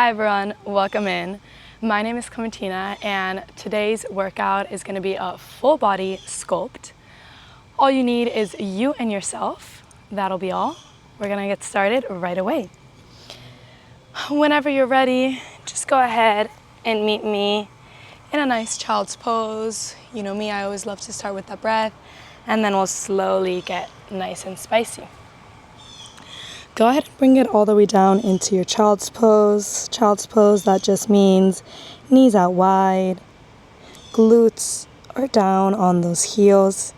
Hi everyone, welcome in. My name is Clementina and today's workout is going to be a full body sculpt. All you need is you and yourself. That'll be all. We're going to get started right away. Whenever you're ready, just go ahead and meet me in a nice child's pose. You know me, I always love to start with the breath and then we'll slowly get nice and spicy. Go ahead and bring it all the way down into your child's pose. Child's pose, that just means knees out wide, glutes are down on those heels,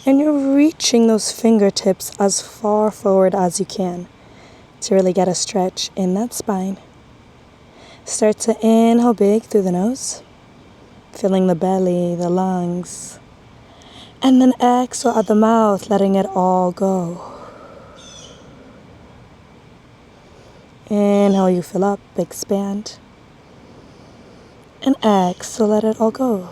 and you're reaching those fingertips as far forward as you can to really get a stretch in that spine. Start to inhale big through the nose, filling the belly, the lungs, and then exhale at the mouth, letting it all go. Inhale, you fill up, expand. And exhale, let it all go.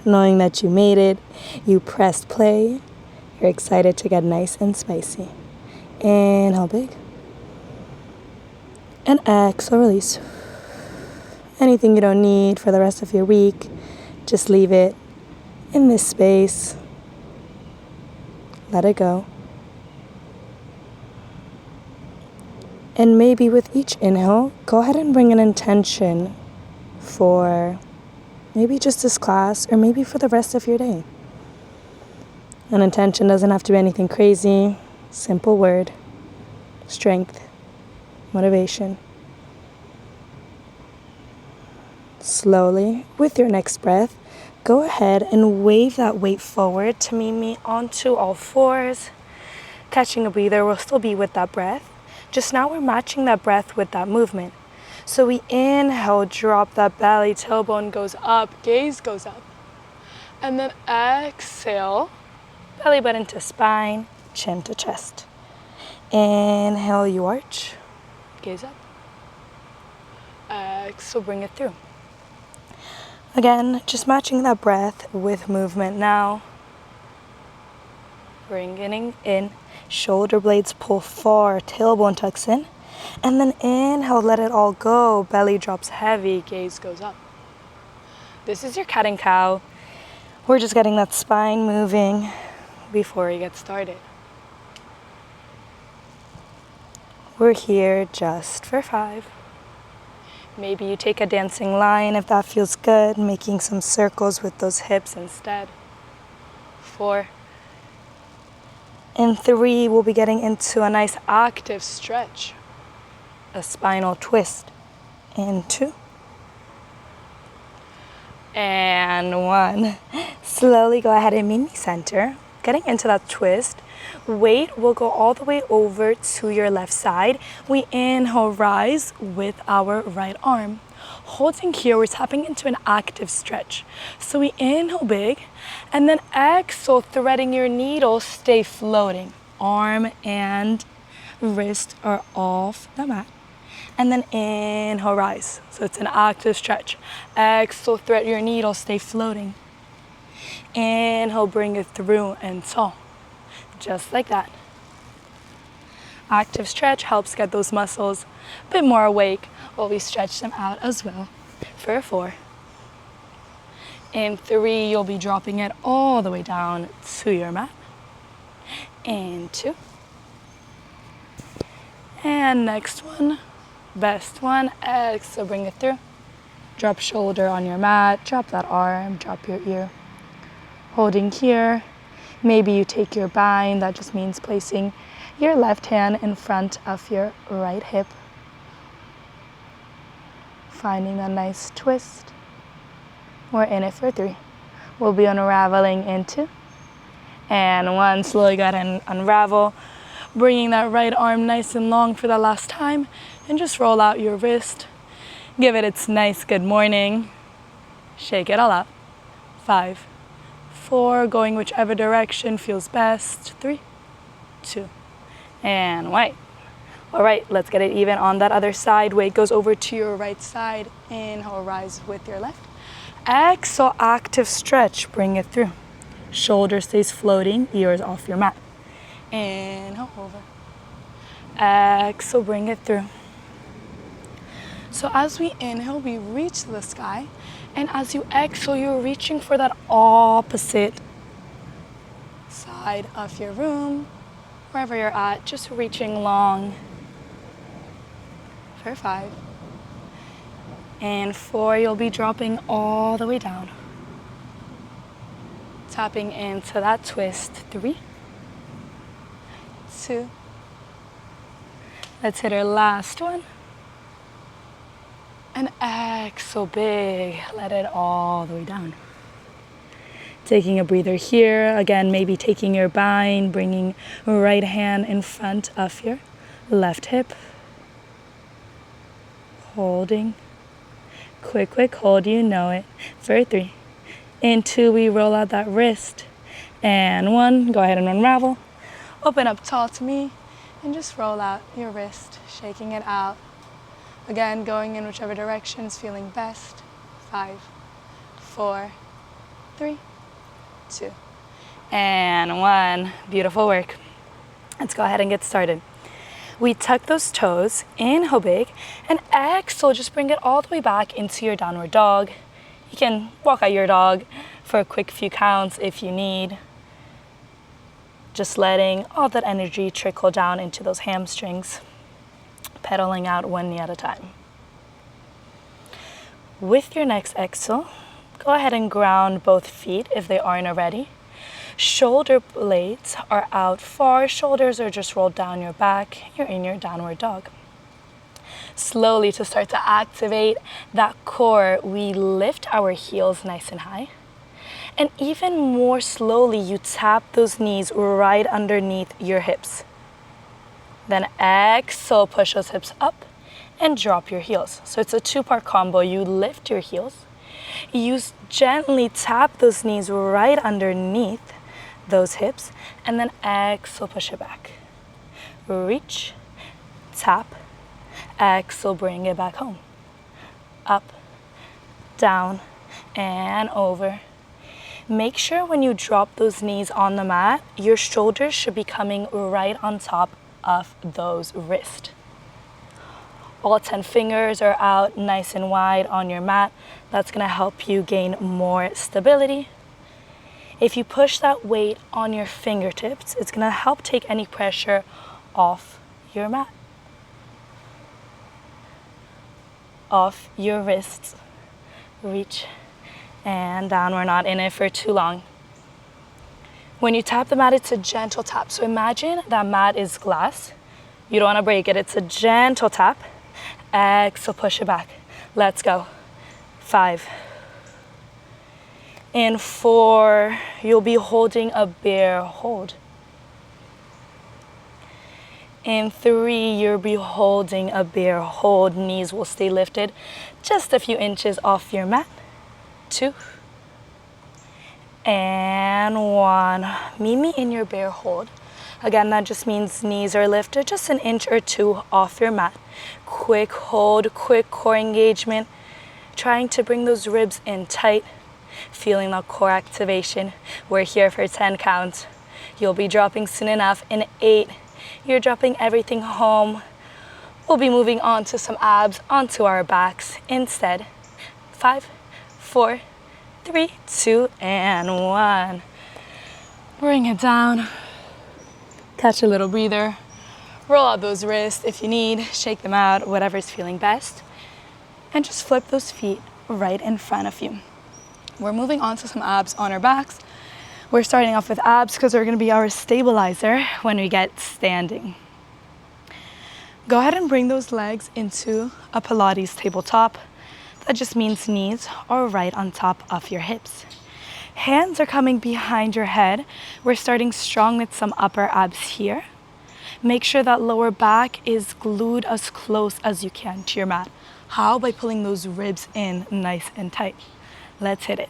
Knowing that you made it, you pressed play, you're excited to get nice and spicy. Inhale big. And exhale, release. Anything you don't need for the rest of your week, just leave it in this space. Let it go. And maybe with each inhale, go ahead and bring an intention for maybe just this class or maybe for the rest of your day. An intention doesn't have to be anything crazy. Simple word, strength, motivation. Slowly, with your next breath, go ahead and wave that weight forward to meet me onto all fours. Catching a breather, we'll still be with that breath. Just now we're matching that breath with that movement. So we inhale, drop that belly, tailbone goes up, gaze goes up. And then exhale, belly button to spine, chin to chest. Inhale, you arch, gaze up. Exhale, bring it through. Again, just matching that breath with movement now. Bringing in. Shoulder blades pull far, tailbone tucks in. And then inhale, let it all go. Belly drops heavy, gaze goes up. This is your cat and cow. We're just getting that spine moving before we get started. We're here just for 5. Maybe you take a dancing line if that feels good, making some circles with those hips instead. 4. In 3, we'll be getting into a nice active stretch, a spinal twist. In 2. And 1. Slowly go ahead and meet me center. Getting into that twist. Weight will go all the way over to your left side. We inhale, rise with our right arm. Holding here, we're tapping into an active stretch. So we inhale big, and then exhale, threading your needle, stay floating. Arm and wrist are off the mat. And then inhale, rise. So it's an active stretch. Exhale, thread your needle, stay floating. Inhale, bring it through and tall. Just like that. Active stretch helps get those muscles a bit more awake while we stretch them out as well. For 4. In 3, you'll be dropping it all the way down to your mat. In 2. And next one, best one, exhale, bring it through. Drop shoulder on your mat, drop that arm, drop your ear. Holding here, maybe you take your bind, that just means placing your left hand in front of your right hip. Finding a nice twist. We're in it for 3. We'll be unraveling in 2. And 1, slowly go ahead and unravel. Bringing that right arm nice and long for the last time. And just roll out your wrist. Give it its nice good morning. Shake it all out. 5, 4, going whichever direction feels best. 3, 2, and white. All right, let's get it even on that other side. Weight goes over to your right side. Inhale, rise with your left. Exhale, active stretch, bring it through. Shoulder stays floating, ears off your mat. Inhale, over. Exhale, bring it through. So as we inhale, we reach to the sky. And as you exhale, you're reaching for that opposite side of your room, wherever you're at, just reaching long for 5. And 4, you'll be dropping all the way down. Tapping into that twist. 3, 2. Let's hit our last one. And exhale big, let it all the way down. Taking a breather here, again, maybe taking your bind, bringing right hand in front of your left hip. Holding. Quick hold, you know it. For 3. In 2, we roll out that wrist. And 1, go ahead and unravel. Open up tall to me and just roll out your wrist, shaking it out. Again, going in whichever direction is feeling best. 5, 4, 3, 2, and 1. Beautiful work. Let's go ahead and get started. We tuck those toes, inhale big, and exhale, just bring it all the way back into your downward dog. You can walk out your dog for a quick few counts if you need. Just letting all that energy trickle down into those hamstrings. Pedaling out 1 knee at a time. With your next exhale, go ahead and ground both feet if they aren't already. Shoulder blades are out far, shoulders are just rolled down your back. You're in your downward dog. Slowly, to start to activate that core, we lift our heels nice and high. And even more slowly, you tap those knees right underneath your hips. Then exhale, push those hips up and drop your heels. So it's a 2-part combo. You lift your heels. You gently tap those knees right underneath those hips. And then exhale, push it back. Reach, tap, exhale, bring it back home. Up, down, and over. Make sure when you drop those knees on the mat, your shoulders should be coming right on top of those wrists. All 10 fingers are out nice and wide on your mat. That's gonna help you gain more stability. If you push that weight on your fingertips, it's gonna help take any pressure off your mat, off your wrists. Reach and down. We're not in it for too long. When you tap the mat, it's a gentle tap. So imagine that mat is glass. You don't want to break it. It's a gentle tap. Exhale, push it back. Let's go. 5. In 4, you'll be holding a bear hold. In 3, you'll be holding a bear hold. Knees will stay lifted just a few inches off your mat. 2. And 1. Meet me in your bear hold. Again, that just means knees are lifted just an inch or 2 off your mat. Quick hold, quick core engagement. Trying to bring those ribs in tight. Feeling that core activation. We're here for 10 counts. You'll be dropping soon enough. In 8, you're dropping everything home. We'll be moving on to some abs onto our backs instead. 5, 4, 3, 2, and 1. Bring it down. Catch a little breather. Roll out those wrists if you need. Shake them out, whatever's feeling best. And just flip those feet right in front of you. We're moving on to some abs on our backs. We're starting off with abs because they're going to be our stabilizer when we get standing. Go ahead and bring those legs into a Pilates tabletop. That just means knees are right on top of your hips. Hands are coming behind your head. We're starting strong with some upper abs here. Make sure that lower back is glued as close as you can to your mat. How? By pulling those ribs in nice and tight. Let's hit it.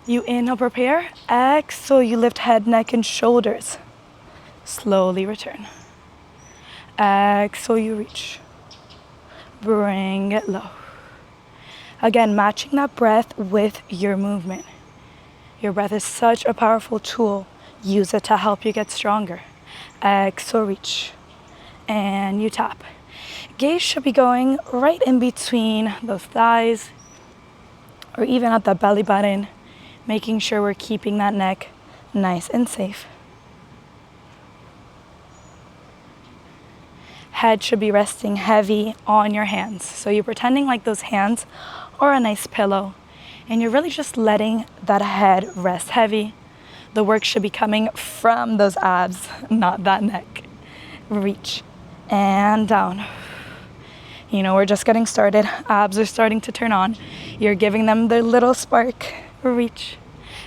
You inhale, prepare. Exhale, you lift head, neck, and shoulders. Slowly return. Exhale, you reach. Bring it low. Again, matching that breath with your movement. Your breath is such a powerful tool. Use it to help you get stronger. Exhale, reach. And you tap. Gaze should be going right in between those thighs or even at the belly button, making sure we're keeping that neck nice and safe. Head should be resting heavy on your hands. So you're pretending like those hands are a nice pillow, and you're really just letting that head rest heavy. The work should be coming from those abs, not that neck. Reach and down. You know, we're just getting started. Abs are starting to turn on. You're giving them their little spark. Reach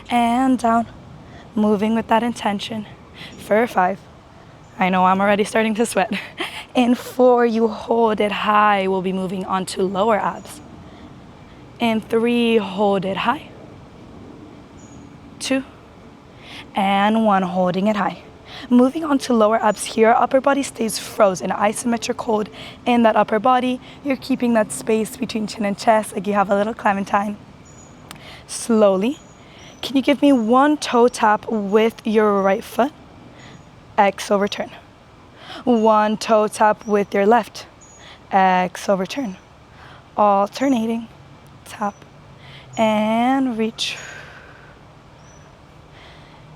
and down. Moving with that intention. For 5. I know I'm already starting to sweat. In 4, you hold it high. We'll be moving on to lower abs. In 3, hold it high. 2, and 1, holding it high. Moving on to lower abs here, upper body stays frozen, isometric hold in that upper body. You're keeping that space between chin and chest, like you have a little clementine. Slowly, can you give me 1 toe tap with your right foot? Exhale, return. 1 toe tap with your left. Exhale, return. Alternating. Tap and reach.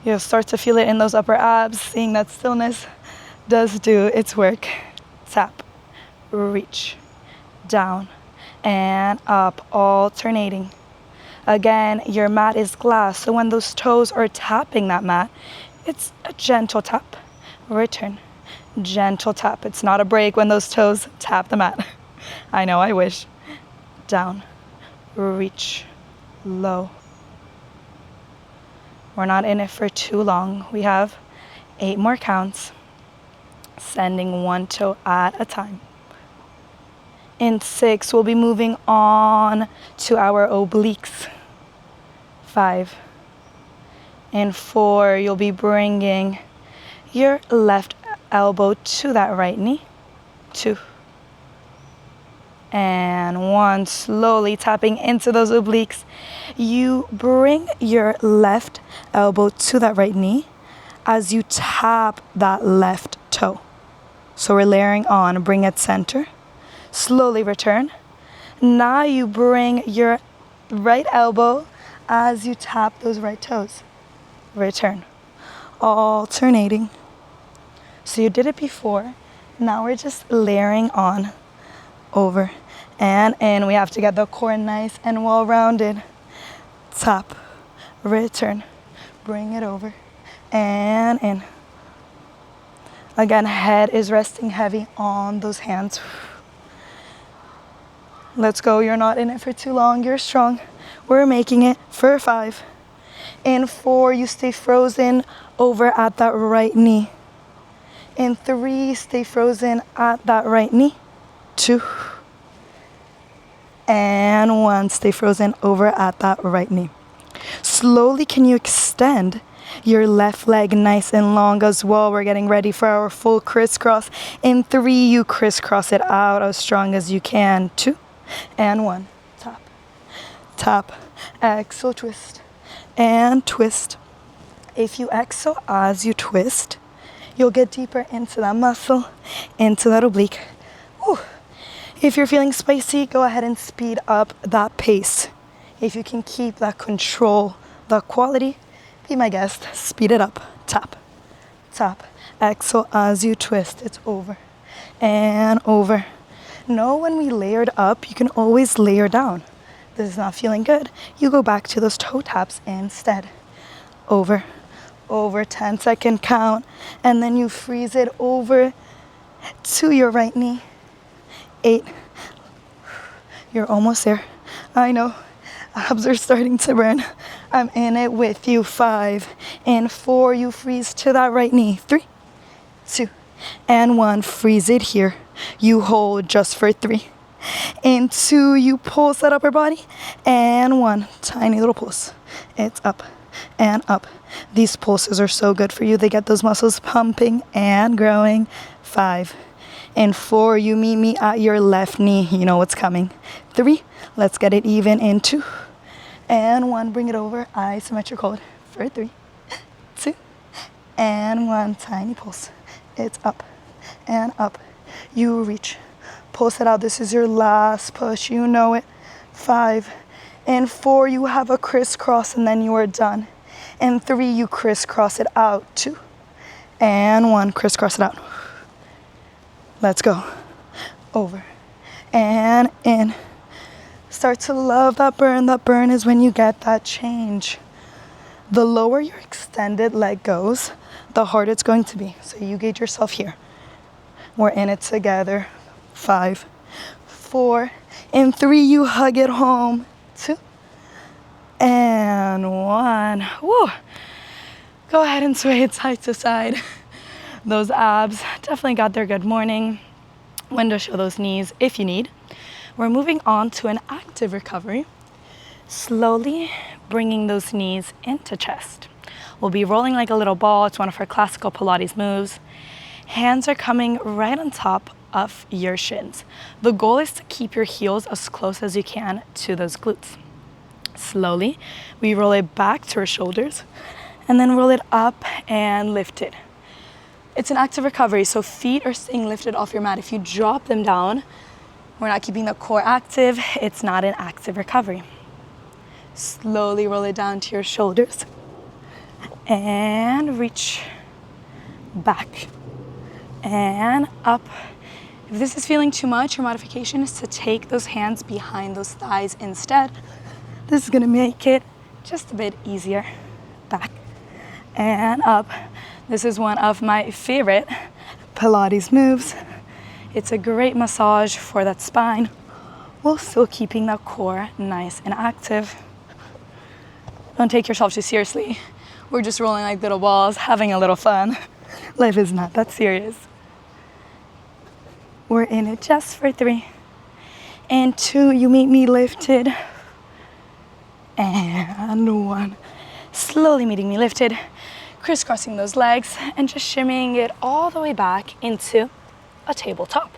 You'll start to feel it in those upper abs. Seeing that stillness does do its work. Tap, reach, down and up, alternating. Again, your mat is glass, so when those toes are tapping that mat, it's a gentle tap. Return, gentle tap. It's not a break when those toes tap the mat. I know, I wish. Down, reach, low. We're not in it for too long. We have 8 more counts, sending 1 toe at a time. In 6, we'll be moving on to our obliques. 5. In 4, you'll be bringing your left elbow to that right knee. 2. And 1, slowly tapping into those obliques. You bring your left elbow to that right knee as you tap that left toe. So we're layering on, bring it center. Slowly return. Now you bring your right elbow as you tap those right toes. Return. Alternating. So you did it before. Now we're just layering on, over and in. We have to get the core nice and well rounded. Tap, return, bring it over and in. Again, head is resting heavy on those hands. Let's go. You're not in it for too long. You're strong. We're making it for 5. In 4, you stay frozen over at that right knee. In 3, stay frozen at that right knee. 2 and 1, stay frozen over at that right knee. Slowly, can you extend your left leg nice and long as well? We're getting ready for our full crisscross. In 3, you crisscross it out as strong as you can. 2 and 1, tap, tap, exhale, twist and twist. If you exhale as you twist, you'll get deeper into that muscle, into that oblique. Whew. If you're feeling spicy, go ahead and speed up that pace. If you can keep that control, that quality, be my guest, speed it up. Tap, tap, exhale as you twist. It's over and over. Know when we layered up, you can always layer down. This is not feeling good. You go back to those toe taps instead. Over, 10-second count, and then you freeze it over to your right knee. 8. You're almost there. I know. Abs are starting to burn. I'm in it with you. 5. In 4, you freeze to that right knee. 3, 2, and 1. Freeze it here. You hold just for 3. In 2, you pulse that upper body. And 1. Tiny little pulse. It's up and up. These pulses are so good for you. They get those muscles pumping and growing. 5. In 4, you meet me at your left knee. You know what's coming. 3, let's get it even. In 2, and 1, bring it over. Isometric hold for 3, 2, and 1. Tiny pulse. It's up and up. You reach, pulse it out. This is your last push. You know it. 5. In 4, you have a crisscross and then you are done. In 3, you crisscross it out. 2. And 1, crisscross it out. Let's go. Over and in. Start to love that burn. That burn is when you get that change. The lower your extended leg goes, the harder it's going to be. So you gauge yourself here. We're in it together. 5, 4. In 3, you hug it home. 2. And 1. Woo. Go ahead and sway it side to side. Those abs definitely got their good morning. Window show those knees if you need. We're moving on to an active recovery. Slowly bringing those knees into chest. We'll be rolling like a little ball. It's one of our classical Pilates moves. Hands are coming right on top of your shins. The goal is to keep your heels as close as you can to those glutes. Slowly, we roll it back to our shoulders and then roll it up and lift it. It's an active recovery, so feet are staying lifted off your mat. If you drop them down, we're not keeping the core active. It's not an active recovery. Slowly roll it down to your shoulders and reach back and up. If this is feeling too much, your modification is to take those hands behind those thighs instead. This is gonna make it just a bit easier. Back and up. This is one of my favorite Pilates moves. It's a great massage for that spine while still keeping that core nice and active. Don't take yourself too seriously. We're just rolling like little balls, having a little fun. Life is not that serious. We're in it just for 3. And 2, you meet me lifted. And 1. Slowly meeting me lifted. Crisscrossing those legs and just shimmying it all the way back into a tabletop.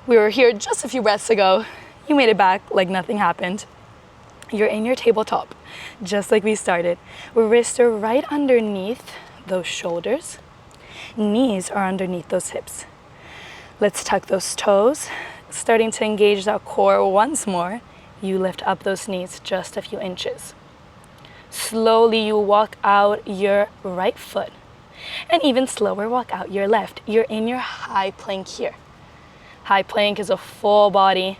We were here just a few breaths ago. You made it back like nothing happened. You're in your tabletop, just like we started. Wrists are right underneath those shoulders. Knees are underneath those hips. Let's tuck those toes, starting to engage that core once more. You lift up those knees just a few inches. Slowly you walk out your right foot, and even slower walk out your left. You're in your high plank here. High plank is a full body,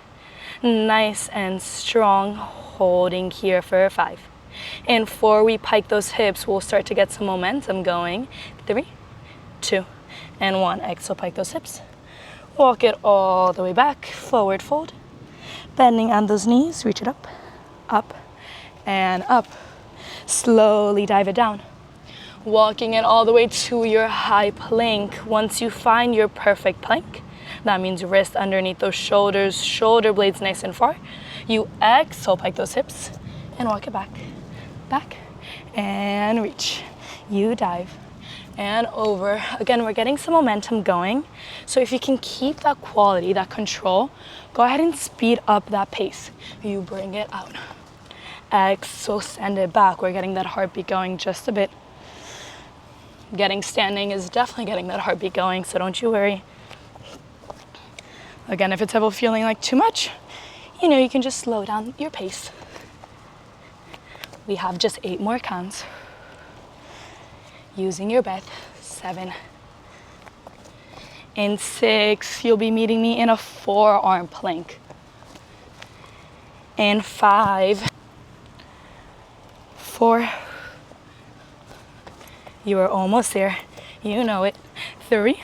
nice and strong, holding here for 5. In 4, we pike those hips. We'll start to get some momentum going. 3, 2, and 1. Exhale, pike those hips. Walk it all the way back, forward fold. Bending on those knees, reach it up, and up. Slowly dive it down. Walking it all the way to your high plank. Once you find your perfect plank, that means wrist underneath those shoulders, shoulder blades nice and far. You exhale, pike those hips, and walk it back, and reach. You dive, and over. Again, we're getting some momentum going. So if you can keep that quality, that control, go ahead and speed up that pace. You bring it out. Exhale, send it back. We're getting that heartbeat going just a bit. Getting standing is definitely getting that heartbeat going, so don't you worry. Again, if it's ever feeling like too much, you know, you can just slow down your pace. We have just 8 more counts. Using your breath. 7. In 6, you'll be meeting me in a forearm plank. In 5, 4, you are almost there. You know it. 3,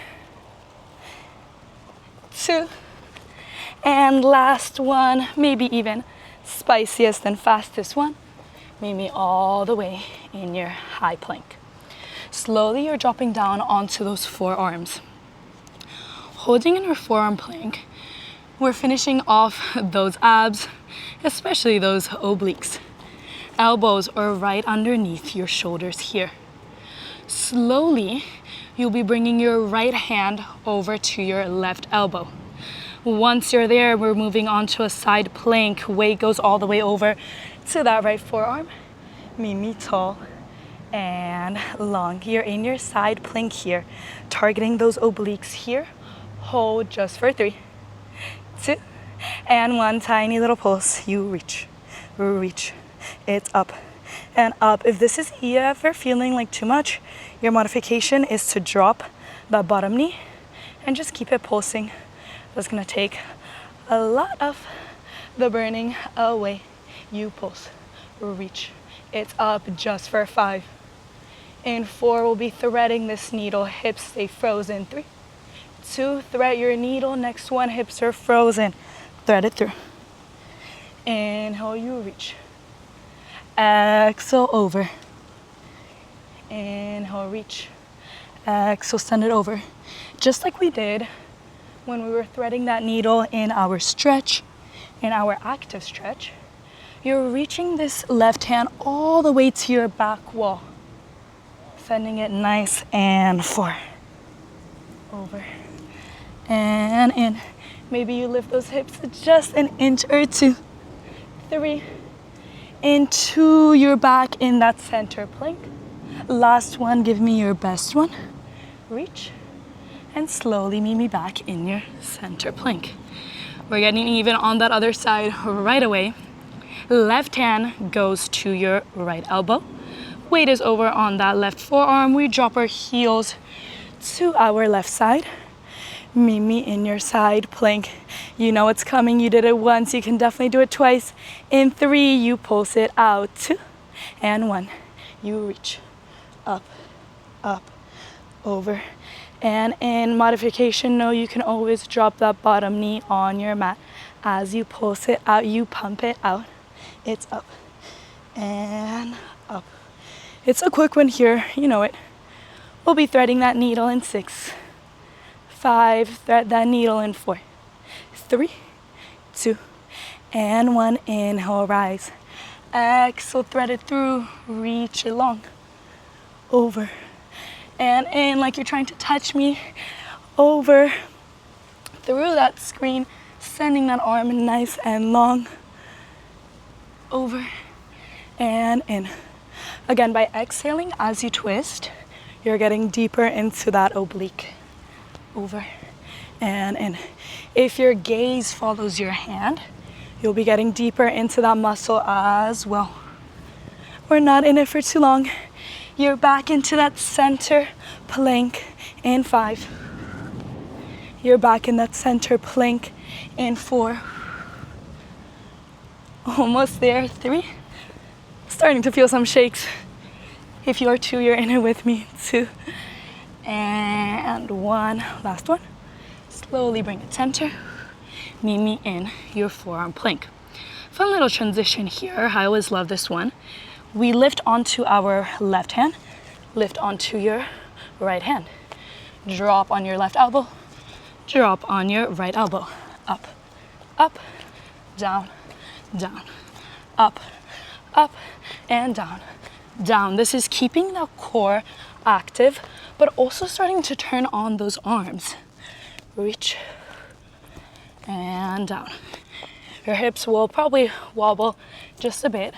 2, and last one, maybe even spiciest and fastest one. Meet me all the way in your high plank. Slowly, you're dropping down onto those forearms. Holding in our forearm plank, we're finishing off those abs, especially those obliques. Elbows are right underneath your shoulders here. Slowly, you'll be bringing your right hand over to your left elbow. Once you're there, we're moving on to a side plank. Weight goes all the way over to that right forearm. Meet me tall and long. You're in your side plank here, targeting those obliques here. Hold just for 3, 2, and 1. Tiny little pulse. You reach, reach. It's up and up. If this is ever feeling like too much, your modification is to drop that bottom knee and just keep it pulsing. That's gonna take a lot of the burning away. You pulse, reach. It's up just for 5. In 4, we'll be threading this needle. Hips stay frozen. 3, 2, thread your needle. Next one, hips are frozen. Thread it through. Inhale, you reach. Exhale, over. Inhale, reach. Exhale, send it over. Just like we did when we were threading that needle in our stretch, in our active stretch, you're reaching this left hand all the way to your back wall. Sending it nice, and 4. Over. And in. Maybe you lift those hips just an inch or 2. 3. Into your back in that center plank. Last one, give me your best one. Reach. And slowly meet me back in your center plank. We're getting even on that other side right away. Left hand goes to your right elbow. Weight is over on that left forearm. We drop our heels to our left side. Meet me in your side plank. You know it's coming. You did it once. You can definitely do it twice. In 3, you pulse it out. 2 and 1. You reach up, up, over. And in modification, no, you can always drop that bottom knee on your mat. As you pulse it out, you pump it out. It's up and up. It's a quick one here, you know it. We'll be threading that needle in 6, 5, thread that needle in 4, 3, 2, and 1. Inhale, rise. Exhale, thread it through, reach it long, over, and in like you're trying to touch me, over, through that screen, sending that arm nice and long, over, and in. Again, by exhaling as you twist, you're getting deeper into that oblique. Over and in. If your gaze follows your hand, you'll be getting deeper into that muscle as well. We're not in it for too long. You're back into that center plank in 5. You're back in that center plank in 4. Almost there. 3. Starting to feel some shakes. If you are 2, you're in it with me. 2 and 1. Last one. Slowly bring it center. Meet me in your forearm plank. Fun little transition here. I always love this one. We lift onto our left hand. Lift onto your right hand. Drop on your left elbow. Drop on your right elbow. Up, up, down, down, up, up, and down, down. This is keeping the core active, but also starting to turn on those arms. Reach and down. Your hips will probably wobble just a bit,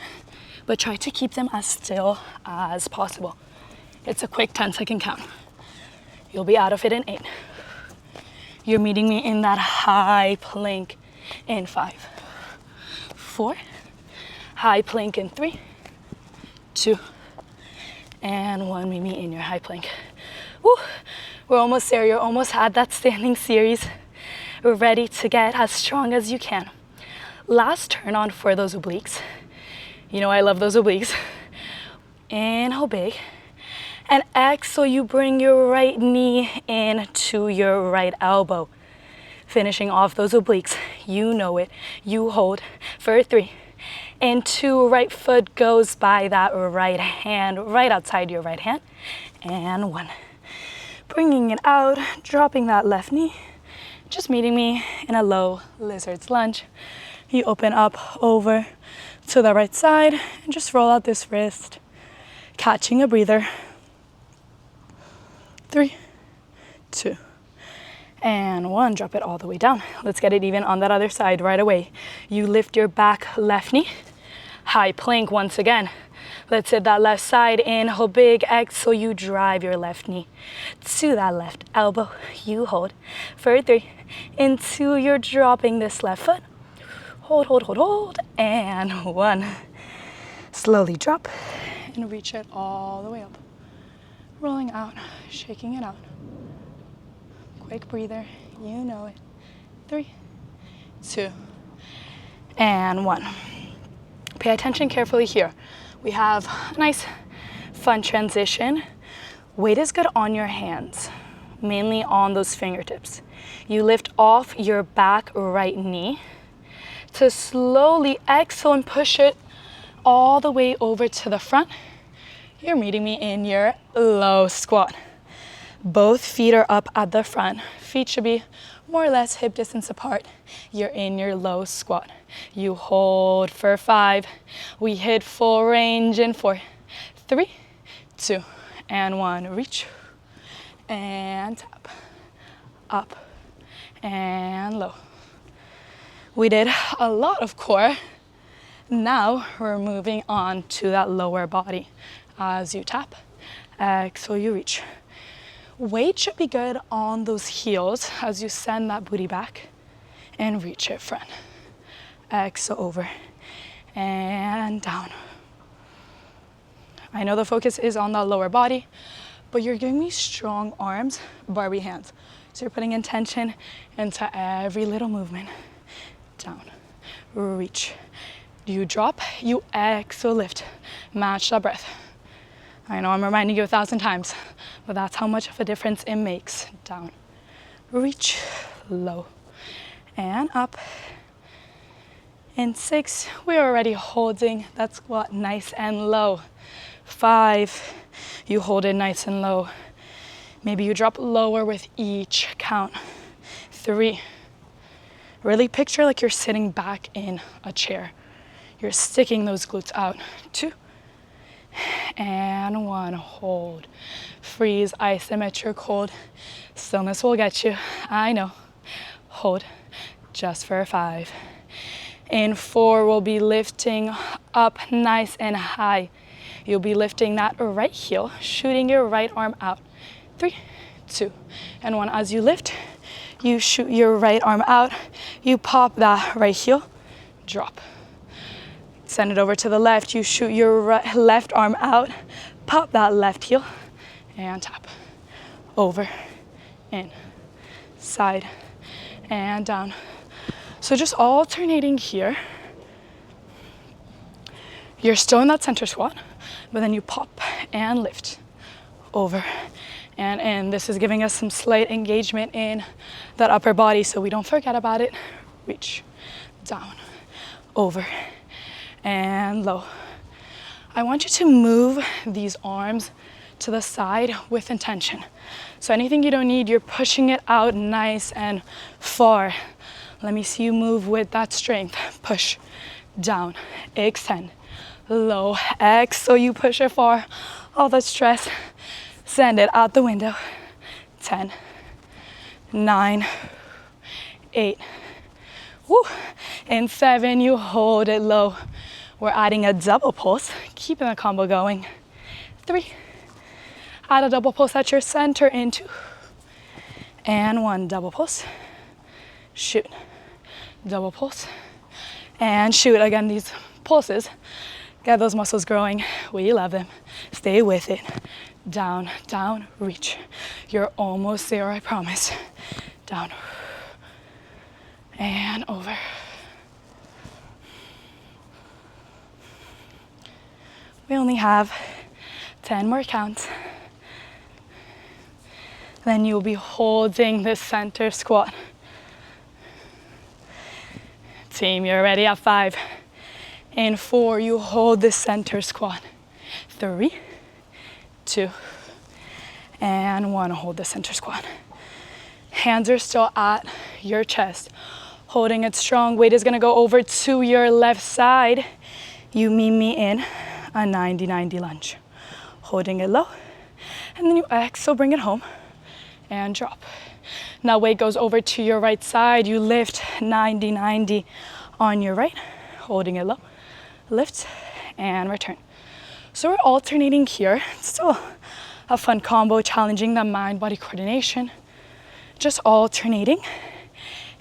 but try to keep them as still as possible. It's a quick 10-second count. You'll be out of it in 8. You're meeting me in that high plank in 5, 4, high plank in 3, 2, and 1. Meet me in your high plank. Woo. We're almost there. You're almost at that standing series. We're ready to get as strong as you can. Last turn on for those obliques. You know I love those obliques. Inhale big. And exhale, you bring your right knee into your right elbow. Finishing off those obliques. You know it. You hold for 3. And 2, right foot goes by that right hand, right outside your right hand. And 1. Bringing it out, dropping that left knee. Just meeting me in a low lizard's lunge. You open up over to the right side and just roll out this wrist, catching a breather. 3, 2, and 1. Drop it all the way down. Let's get it even on that other side right away. You lift your back left knee, high plank once again. Let's hit that left side. Inhale big, exhale, you drive your left knee to that left elbow. You hold for 3, into you're dropping this left foot. Hold, hold, hold, hold, and 1. Slowly drop and reach it all the way up. Rolling out, shaking it out. Quick breather, you know it. 3, 2, and 1. Pay attention carefully here. We have a nice, fun transition. Weight is good on your hands, mainly on those fingertips. You lift off your back right knee to slowly exhale and push it all the way over to the front. You're meeting me in your low squat. Both feet are up at the front. Feet should be more or less hip distance apart. You're in your low squat. You hold for 5. We hit full range in 4, 3, 2, and 1. Reach and tap. Up and low. We did a lot of core. Now we're moving on to that lower body. As you tap, exhale, you reach. Weight should be good on those heels as you send that booty back and reach it front. Exhale over and down. I know the focus is on the lower body, but you're giving me strong arms, Barbie hands. So you're putting intention into every little movement. Down, reach. You drop, you exhale, lift. Match that breath. I know I'm reminding you 1,000 times, but that's how much of a difference it makes. Down, reach, low, and up. In 6, we're already holding that squat nice and low. 5, you hold it nice and low. Maybe you drop lower with each count. 3, really picture like you're sitting back in a chair. You're sticking those glutes out. 2, and 1, hold. Freeze, isometric hold. Stillness will get you, I know. Hold, just for 5. In 4, we'll be lifting up nice and high. You'll be lifting that right heel, shooting your right arm out. 3, 2, and 1. As you lift, you shoot your right arm out. You pop that right heel, drop. Send it over to the left. You shoot your left arm out, pop that left heel, and tap. Over, in, side, and down. So just alternating here. You're still in that center squat, but then you pop and lift. Over and in. This is giving us some slight engagement in that upper body, so we don't forget about it. Reach, down, over, and low. I want you to move these arms to the side with intention. So anything you don't need, you're pushing it out nice and far. Let me see you move with that strength. Push, down, extend, low, exhale, you push it far. All that stress, send it out the window. 10, 9, 8, woo. In 7, you hold it low. We're adding a double pulse, keeping the combo going. 3, add a double pulse at your center in 2, and 1, double pulse, shoot, double pulse, and shoot. Again, these pulses, get those muscles growing. We love them. Stay with it. Down, down, reach. You're almost there, I promise. Down, and over. We only have 10 more counts. Then you'll be holding this center squat. Team, you're ready at 5. In 4, you hold this center squat. 3, 2, and 1, hold the center squat. Hands are still at your chest, holding it strong. Weight is gonna go over to your left side. You meet me in a 90-90 lunge. Holding it low, and then you exhale, bring it home, and drop. Now weight goes over to your right side. You lift 90-90 on your right, holding it low, lift, and return. So we're alternating here. It's still a fun combo, challenging the mind-body coordination. Just alternating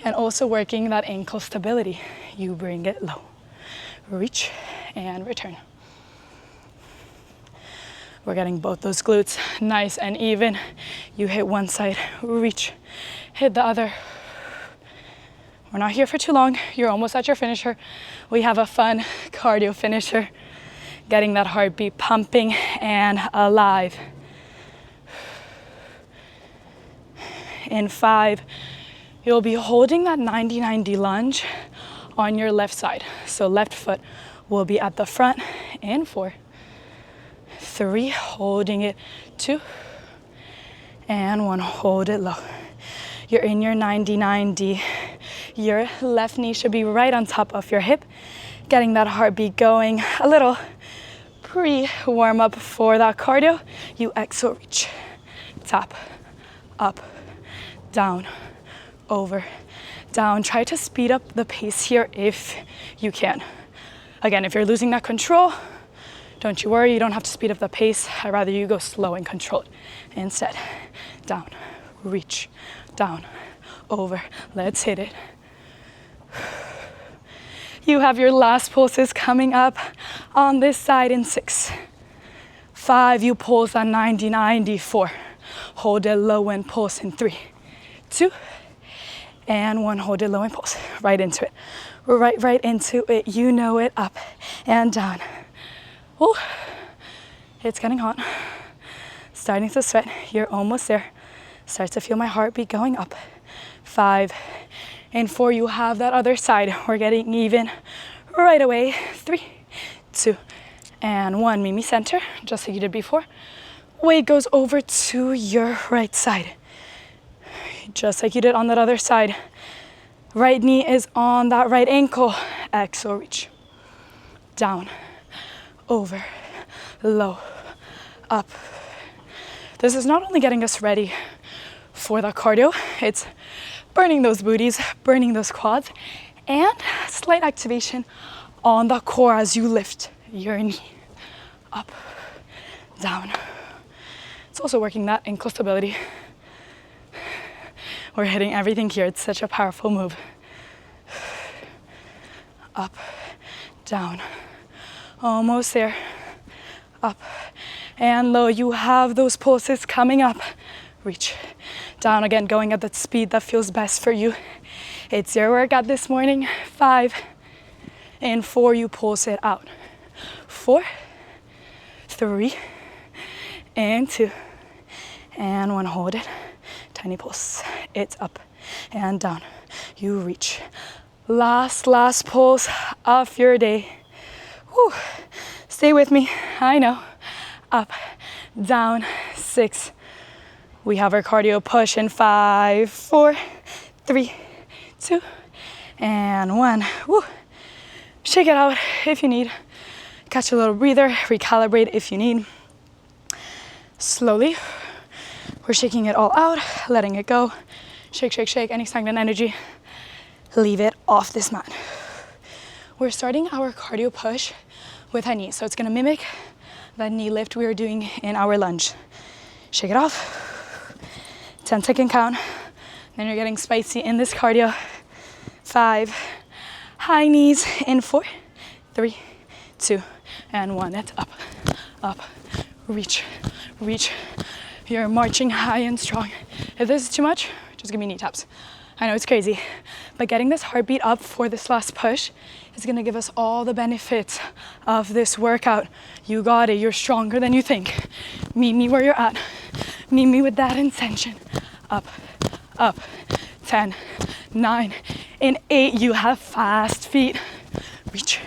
And also working that ankle stability. You bring it low. Reach and return. We're getting both those glutes nice and even. You hit one side, reach, hit the other. We're not here for too long. You're almost at your finisher. We have a fun cardio finisher. Getting that heartbeat pumping and alive. In 5, you'll be holding that 90-90 lunge on your left side. So left foot will be at the front. In 4, 3, holding it, 2, and 1, hold it low. You're in your 90-90. Your left knee should be right on top of your hip, getting that heartbeat going. A little pre-warm up for that cardio. You exhale, reach, tap, up, down, over, down. Try to speed up the pace here if you can. Again, if you're losing that control, don't you worry, you don't have to speed up the pace. I'd rather you go slow and controlled. Instead, down, reach, down, over. Let's hit it. You have your last pulses coming up on this side in 6. 5, you pulse on 90-90. 4, hold it low and pulse in 3, 2, and 1, hold it low and pulse. Right into it. Right into it. You know it. Up and down. Oh, it's getting hot. Starting to sweat. You're almost there. Start to feel my heartbeat going up. 5 and 4, you have that other side. We're getting even right away. 3, 2, and 1. Meet me center, just like you did before. Weight goes over to your right side. Just like you did on that other side. Right knee is on that right ankle. Exhale, reach. Down, over, low, up. This is not only getting us ready for the cardio, it's burning those booties, burning those quads, and slight activation on the core as you lift your knee up, down. It's also working that ankle stability. We're hitting everything here. It's such a powerful move. Up, down, almost there. Up and low. You have those pulses coming up. Reach down again, going at that speed that feels best for you. It's your workout this morning. 5 and 4, you pulse it out. 4, 3, and 2, and 1, hold it. Tiny pulse. It's up and down. You reach. Last pulse of your day. Whew. Stay with me. I know. Up, down, 6. We have our cardio push in 5, 4, 3, 2, and 1. Woo. Shake it out if you need. Catch a little breather. Recalibrate if you need. Slowly, we're shaking it all out, letting it go. Shake, shake, shake. Any stagnant energy, leave it off this mat. We're starting our cardio push with high knees. So it's gonna mimic that knee lift we were doing in our lunge. Shake it off. 10-second count. Then you're getting spicy in this cardio. 5, high knees in 4, 3, 2, and 1. That's up, up, reach, reach. You're marching high and strong. If this is too much, just give me knee taps. I know it's crazy, but getting this heartbeat up for this last push is gonna give us all the benefits of this workout. You got it, you're stronger than you think. Meet me where you're at. Meet me with that intention. Up, up, 10, 9, and 8. You have fast feet. Reach,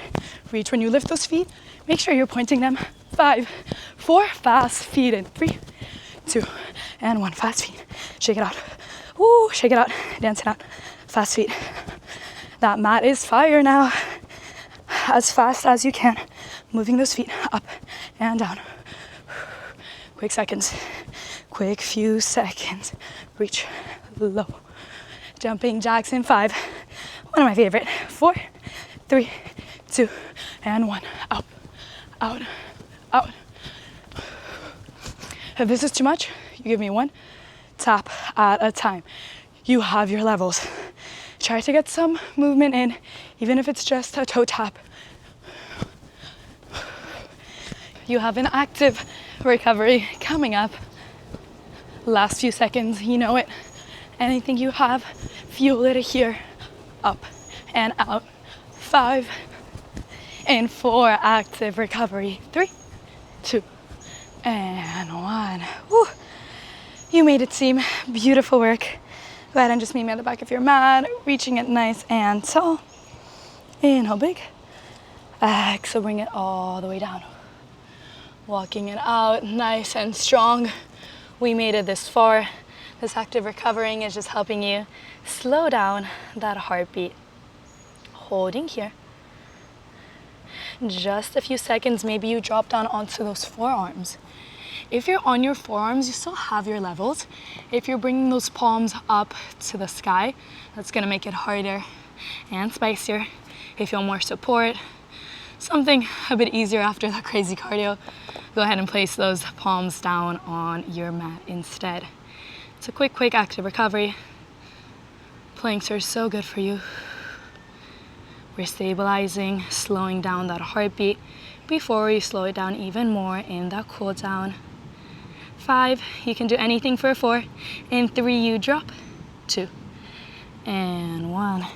reach. When you lift those feet, make sure you're pointing them. 5, 4, fast feet, and 3, 2, and 1, fast feet. Shake it out. Woo, shake it out, dance it out. Fast feet. That mat is fire now. As fast as you can. Moving those feet up and down. Quick seconds. Quick few seconds. Reach low. Jumping jacks in 5. One of my favorite. 4, 3, 2, and 1. Out, out, out. If this is too much, you give me 1 tap at a time. You have your levels. Try to get some movement in, even if it's just a toe tap. You have an active recovery coming up. Last few seconds, you know it. Anything you have, fuel it here. Up and out. 5 and 4, active recovery. 3, 2, and 1. Woo. You made it seem beautiful work. Go ahead and just meet me at the back of your mat, reaching it nice and tall. Inhale big. Exhale, bring it all the way down. Walking it out nice and strong. We made it this far. This active recovering is just helping you slow down that heartbeat. Holding here. Just a few seconds, maybe you drop down onto those forearms. If you're on your forearms, you still have your levels. If you're bringing those palms up to the sky, that's gonna make it harder and spicier. If you want more support, something a bit easier after the crazy cardio, go ahead and place those palms down on your mat instead. It's a quick active recovery. Planks are so good for you. We're stabilizing, slowing down that heartbeat before we slow it down even more in that cool down. 5, you can do anything for 4. In 3, you drop. 2, and 1.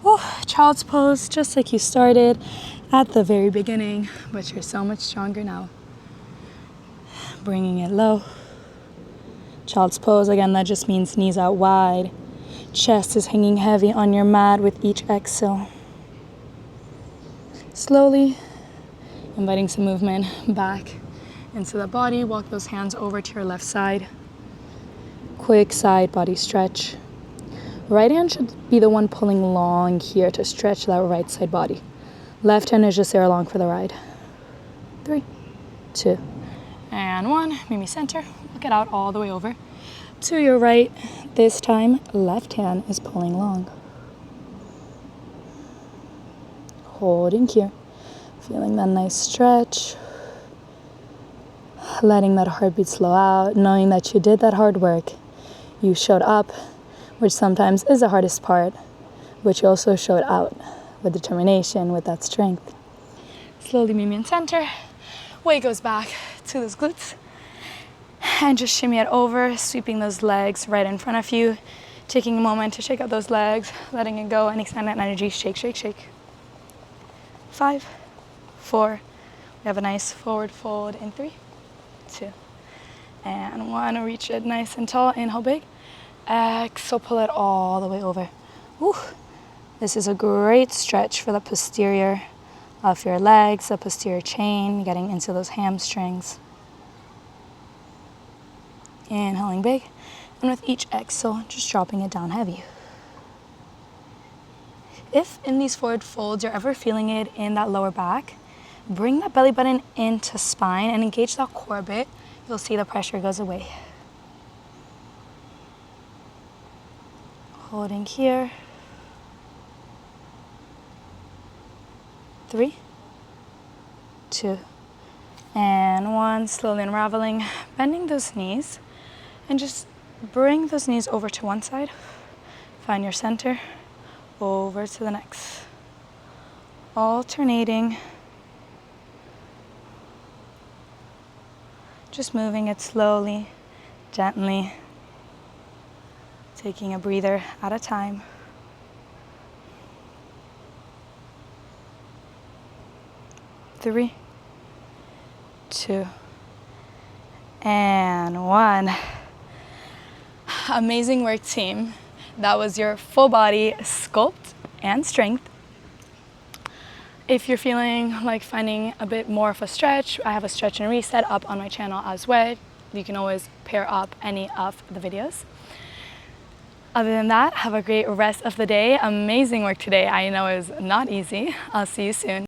Woo, child's pose, just like you started at the very beginning, but you're so much stronger now. Bringing it low. Child's pose, again, that just means knees out wide. Chest is hanging heavy on your mat with each exhale. Slowly inviting some movement back into the body. Walk those hands over to your left side. Quick side body stretch. Right hand should be the one pulling long here to stretch that right side body. Left hand is just there along for the ride. 3, 2, and 1. Meet me center. Walk it out all the way over to your right. This time, left hand is pulling long. Holding here. Feeling that nice stretch. Letting that heartbeat slow out, knowing that you did that hard work. You showed up, which sometimes is the hardest part, but you also showed out with determination, with that strength. Slowly meet me in center. Weight goes back to those glutes. And just shimmy it over, sweeping those legs right in front of you. Taking a moment to shake out those legs, letting it go and extend that energy. Shake, shake, shake. 5, 4. We have a nice forward fold in 3, 2, and 1. Reach it nice and tall. Inhale big. Exhale, pull it all the way over. Woo. This is a great stretch for the posterior of your legs, the posterior chain, getting into those hamstrings. Inhaling big, and with each exhale, just dropping it down heavy. If in these forward folds you're ever feeling it in that lower back, bring that belly button into spine and engage that core a bit. You'll see the pressure goes away. Holding here. 3, 2, and 1. Slowly unraveling, bending those knees, and just bring those knees over to one side. Find your center, over to the next. Alternating. Just moving it slowly, gently, taking a breather at a time. 3, 2, and 1. Amazing work, team. That was your full body sculpt and strength. If you're feeling like finding a bit more of a stretch, I have a stretch and reset up on my channel as well. You can always pair up any of the videos. Other than that, have a great rest of the day. Amazing work today. I know it was not easy. I'll see you soon.